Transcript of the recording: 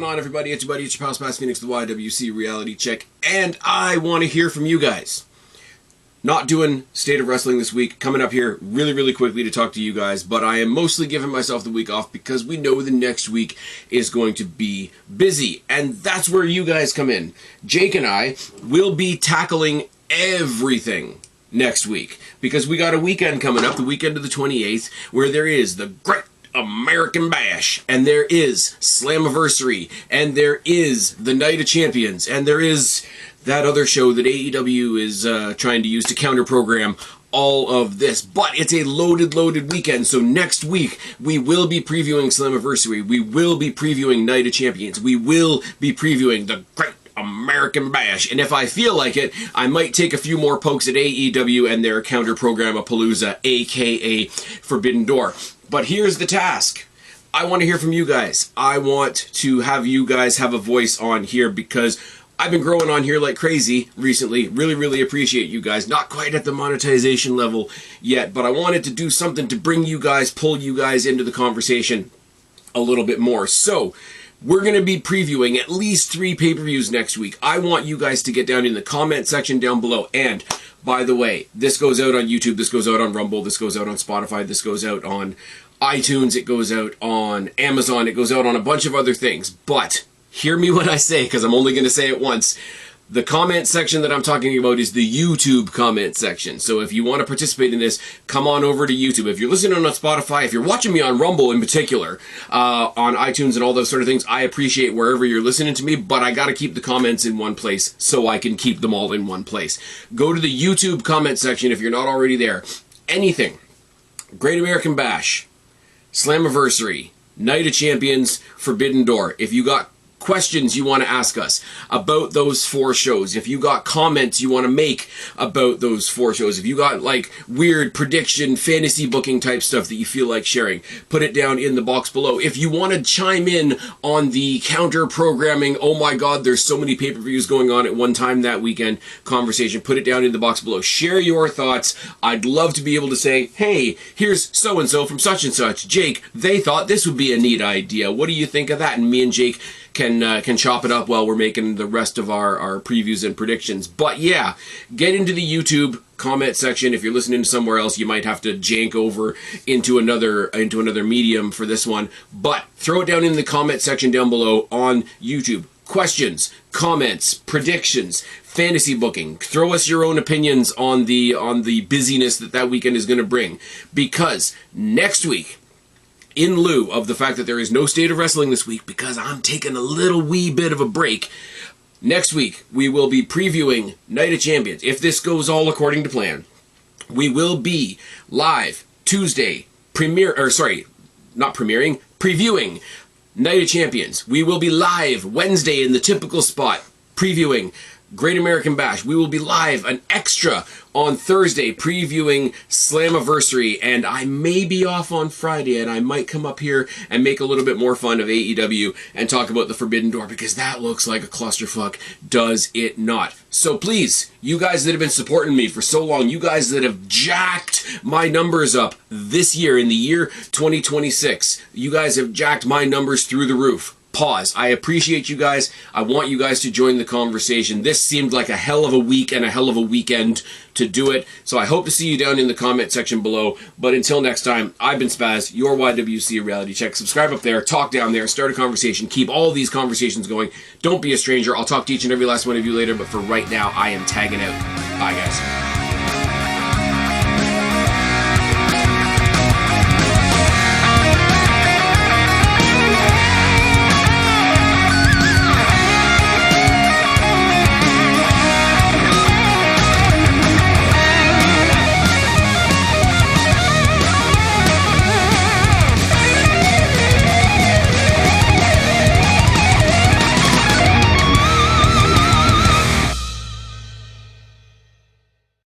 going on, everybody? It's your buddy, it's your pal Spaz Phoenix, the YWC Reality Check, and I want to hear from you guys. Not doing State of Wrestling this week, coming up here really quickly to talk to you guys, but I am mostly giving myself the week off because we know the next week is going to be busy, and that's where you guys come in. Jake and I will be tackling everything next week because we got a weekend coming up, the weekend of the 28th, where there is the Great American Bash, and there is Slammiversary, and there is the Night of Champions, and there is that other show that AEW is trying to use to counter-program all of this. But it's a loaded weekend, so next week we will be previewing Slammiversary, we will be previewing Night of Champions, we will be previewing the Great American Bash, and if I feel like it, I might take a few more pokes at AEW and their counter-program-a-palooza, aka Forbidden Door. But here's the task. I want to hear from you guys. I want to have you guys have a voice on here because I've been growing on here like crazy recently. Really appreciate you guys. Not quite at the monetization level yet, but I wanted to do something to bring you guys, pull you guys into the conversation a little bit more. So we're going to be previewing at least 3 pay-per-views next week. I want you guys to get down in the comment section down below. And by the way, this goes out on YouTube, this goes out on Rumble, this goes out on Spotify, this goes out on iTunes, it goes out on Amazon, it goes out on a bunch of other things. But hear me when I say, because I'm only going to say it once, the comment section that I'm talking about is the YouTube comment section. So if you want to participate in this, come on over to YouTube. If you're listening on Spotify, if you're watching me on Rumble in particular, on iTunes and all those sort of things, I appreciate wherever you're listening to me, but I got to keep the comments in one place so I can keep them all in one place. Go to the YouTube comment section if you're not already there. Anything. Great American Bash, Slammiversary, Night of Champions, Forbidden Door. If you got questions you want to ask us about those 4 shows, if you got comments you want to make about those 4 shows, if you got like weird prediction fantasy booking type stuff that you feel like sharing, put it down in the box below. If you want to chime in on the counter programming, oh my god there's so many pay-per-views going on at one time that weekend conversation, put it down in the box below. Share your thoughts. I'd love to be able to say, hey, here's so and so from such and such, Jake, they thought this would be a neat idea, what do you think of that? And me and Jake can chop it up while we're making the rest of our previews and predictions. But yeah, get into the YouTube comment section. If you're listening to somewhere else, you might have to jank over into another medium for this one. But throw it down in the comment section down below on YouTube. Questions, comments, predictions, fantasy booking. Throw us your own opinions on the busyness that weekend is going to bring. Because next week, in lieu of the fact that there is no State of Wrestling this week, because I'm taking a little wee bit of a break, next week we will be previewing Night of Champions. If this goes all according to plan, we will be live Tuesday, previewing Night of Champions. We will be live Wednesday in the typical spot, previewing Great American Bash. We will be live an extra on Thursday previewing Slammiversary, and I may be off on Friday, and I might come up here and make a little bit more fun of AEW and talk about the Forbidden Door, because that looks like a clusterfuck, does it not? So please, you guys that have been supporting me for so long, you guys that have jacked my numbers up this year, in the year 2026, you guys have jacked my numbers through the roof. Pause. I appreciate you guys. I want you guys to join the conversation. This seemed like a hell of a week and a hell of a weekend to do it. So I hope to see you down in the comment section below. But until next time, I've been Spaz, your YWC Reality Check. Subscribe up there, talk down there, start a conversation, keep all these conversations going. Don't be a stranger. I'll talk to each and every last one of you later, but for right now, I am tagging out. Bye, guys.